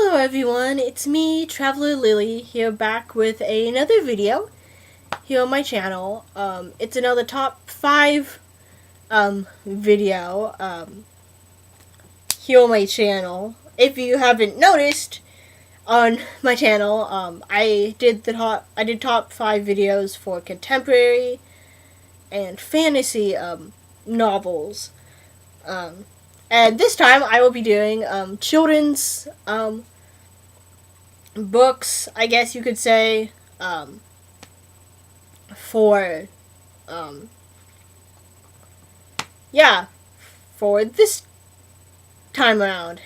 Hello everyone, it's me, Traveler Lily, here back with another video here on my channel. It's another top 5 video here on my channel. If you haven't noticed on my channel, I did top 5 videos for contemporary and fantasy novels. And this time I will be doing children's books, I guess you could say, for for this time around.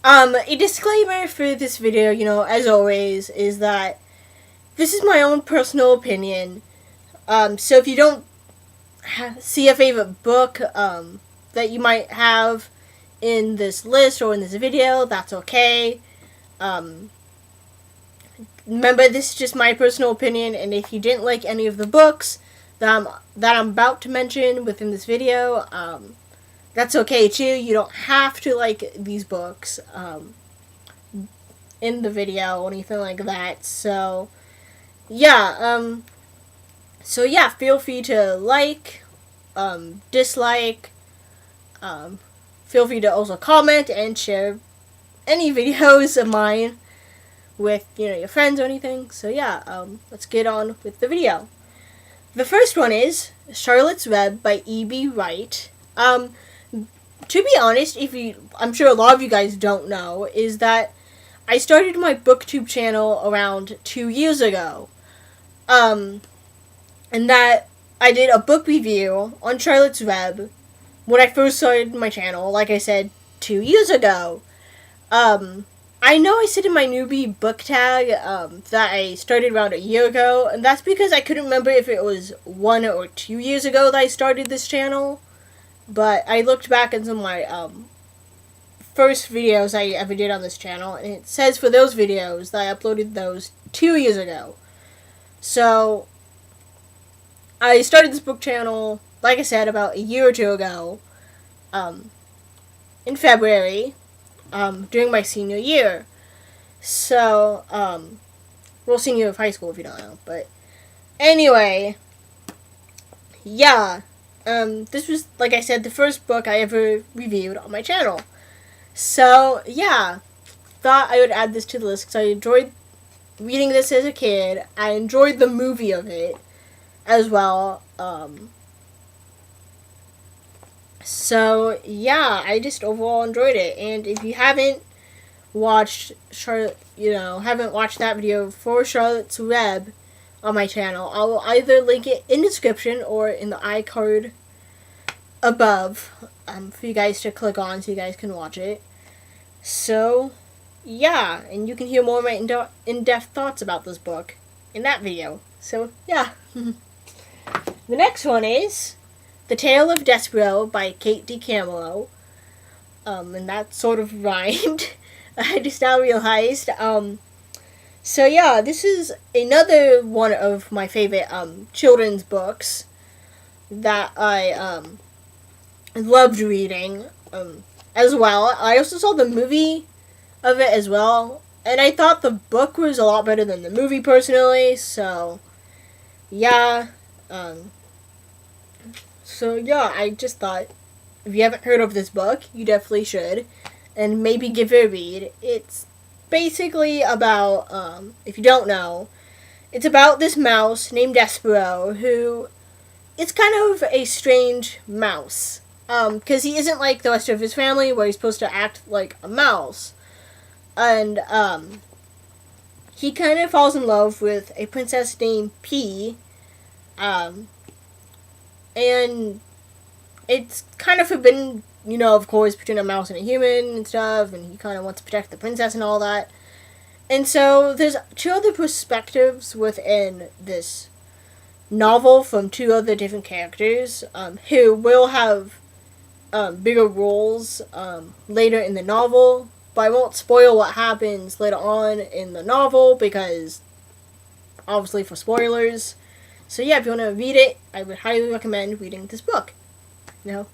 A disclaimer for this video, as always, is that this is my own personal opinion. So if you don't see a favorite book that you might have in this list or in this video, that's okay. Remember, this is just my personal opinion, and if you didn't like any of the books that I'm about to mention within this video, that's okay too. You don't have to like these books in the video or anything like that. So yeah, feel free to like, dislike, feel free to also comment and share any videos of mine with, your friends or anything. So yeah, let's get on with the video. The first one is Charlotte's Web by E.B. Wright. To be honest, I'm sure a lot of you guys don't know, is that I started my booktube channel around 2 years ago. And that I did a book review on Charlotte's Web when I first started my channel, like I said, 2 years ago. I know I said in my newbie book tag that I started around a year ago, and that's because I couldn't remember if it was 1 or 2 years ago that I started this channel. But I looked back at some of my first videos I ever did on this channel, and it says for those videos that I uploaded those 2 years ago. So I started this book channel, like I said, about a year or two ago, in February, during my senior year. So, well, senior of high school if you don't know, but anyway, yeah, this was, like I said, the first book I ever reviewed on my channel. So, yeah, thought I would add this to the list because I enjoyed reading this as a kid. I enjoyed the movie of it as well. So yeah, I just overall enjoyed it. And if you haven't watched haven't watched that video for Charlotte's Web on my channel, I will either link it in the description or in the iCard above for you guys to click on so you guys can watch it. So yeah, and you can hear more of my in-depth thoughts about this book in that video. So yeah. The next one is The Tale of Despero by Kate DeCamillo. And that sort of rhymed. I just now realized. So yeah, this is another one of my favorite children's books that I loved reading as well. I also saw the movie of it as well, and I thought the book was a lot better than the movie personally. So yeah. So yeah, I just thought, if you haven't heard of this book, you definitely should, and maybe give it a read. It's basically about, if you don't know, it's about this mouse named Despero, who is kind of a strange mouse, because he isn't like the rest of his family, where he's supposed to act like a mouse, and, he kind of falls in love with a princess named P, and it's kind of forbidden, of course, between a mouse and a human and stuff, and he kind of wants to protect the princess and all that. And so there's 2 other perspectives within this novel from 2 other different characters, who will have bigger roles later in the novel, but I won't spoil what happens later on in the novel because, obviously, for spoilers. So yeah, if you want to read it, I would highly recommend reading this book. The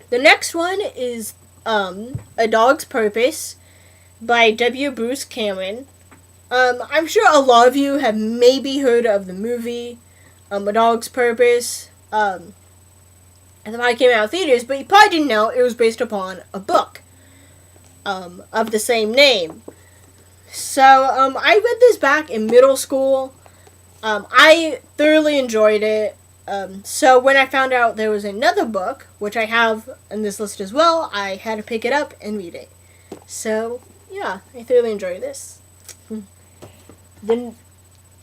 next one is A Dog's Purpose by W. Bruce Cameron. I'm sure a lot of you have maybe heard of the movie, A Dog's Purpose, and the one came out of theaters, but you probably didn't know it was based upon a book, of the same name. So, I read this back in middle school. I thoroughly enjoyed it. So when I found out there was another book, which I have in this list as well, I had to pick it up and read it. So, yeah, I thoroughly enjoyed this. Then,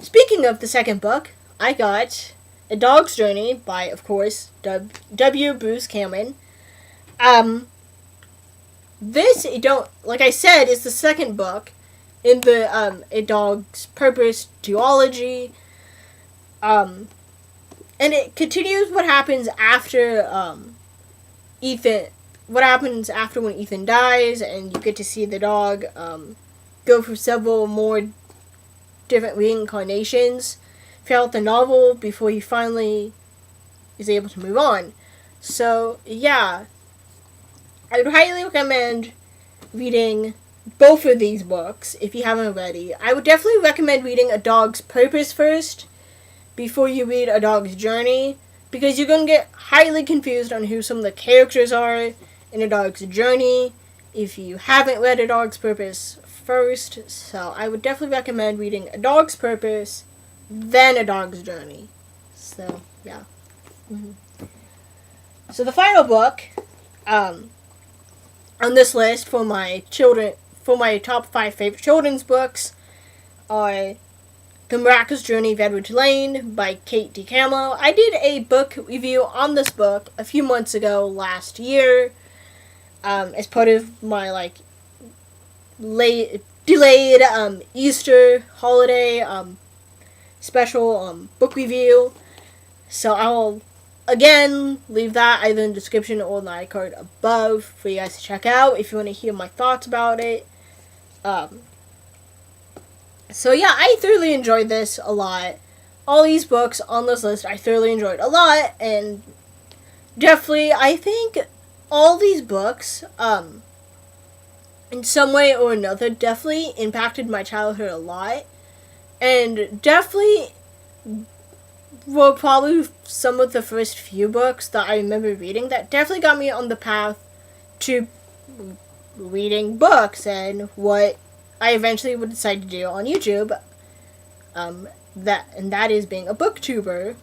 speaking of the second book, I got A Dog's Journey by, of course, W. Bruce Cameron. This, like I said, is the second book in the, A Dog's Purpose duology. And it continues what happens after, Ethan, what happens after when Ethan dies, and you get to see the dog, go through several more different reincarnations throughout the novel before he finally is able to move on. So, yeah, I would highly recommend reading both of these books if you haven't already. I would definitely recommend reading A Dog's Purpose first before you read A Dog's Journey, because you're going to get highly confused on who some of the characters are in A Dog's Journey if you haven't read A Dog's Purpose first. So I would definitely recommend reading A Dog's Purpose, then A Dog's Journey. So, yeah. So the final book on this list for my top 5 favorite children's books are The Miraculous Journey of Edward Tulane by Kate DeCamlo. I did a book review on this book a few months ago last year, as part of my delayed Easter holiday special book review. So I will again leave that either in the description or in the iCard above for you guys to check out if you want to hear my thoughts about it. So yeah, I thoroughly enjoyed this a lot. All these books on this list I thoroughly enjoyed a lot, and definitely I think all these books, in some way or another, definitely impacted my childhood a lot, and definitely were probably some of the first few books that I remember reading that definitely got me on the path to reading books and what I eventually would decide to do on YouTube, that is being a booktuber,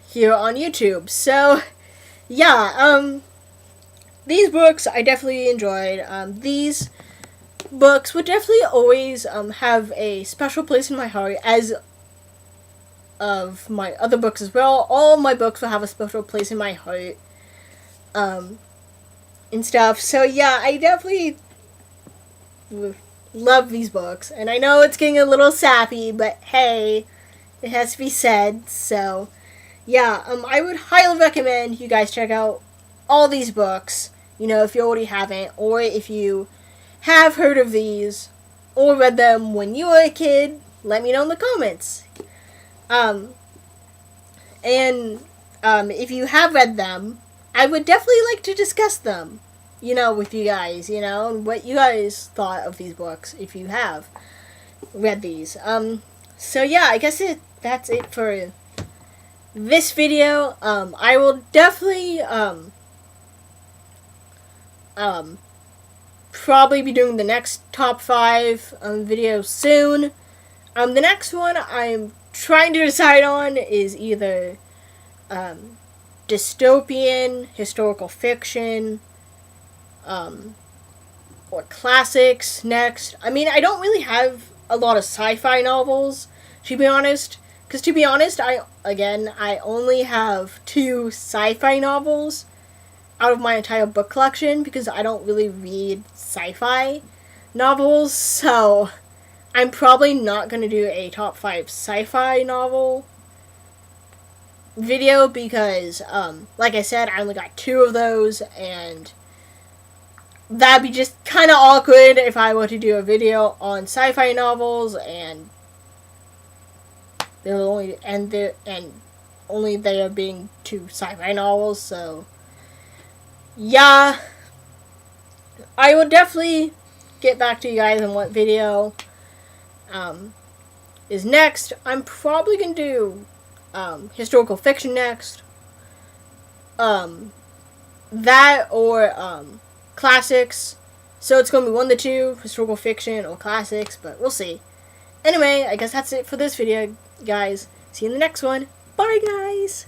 here on YouTube. So, yeah, these books I definitely enjoyed. These books would definitely always, have a special place in my heart, as of my other books as well. All my books will have a special place in my heart, and stuff. So, yeah, I definitely love these books, and I know it's getting a little sappy, but hey, it has to be said. So yeah, I would highly recommend you guys check out all these books, if you already haven't, or if you have heard of these or read them when you were a kid, let me know in the comments. If you have read them, I would definitely like to discuss them, with you guys, and what you guys thought of these books, if you have read these. So yeah, I guess that's it for this video. I will definitely, probably be doing the next top 5, video soon. The next one I'm trying to decide on is either, dystopian, historical fiction, or classics next. I mean, I don't really have a lot of sci-fi novels, to be honest. Because to be honest, I only have 2 sci-fi novels out of my entire book collection, because I don't really read sci-fi novels. So I'm probably not going to do a top 5 sci-fi novel video, because, like I said, I only got 2 of those, and that'd be just kind of awkward if I were to do a video on sci-fi novels, and only there being 2 sci-fi novels. So yeah, I will definitely get back to you guys on what video is next. I'm probably gonna do historical fiction next. That or classics. So it's gonna be one of the two, historical fiction or classics, but we'll see. Anyway, I guess that's it for this video, guys. See you in the next one. Bye, guys!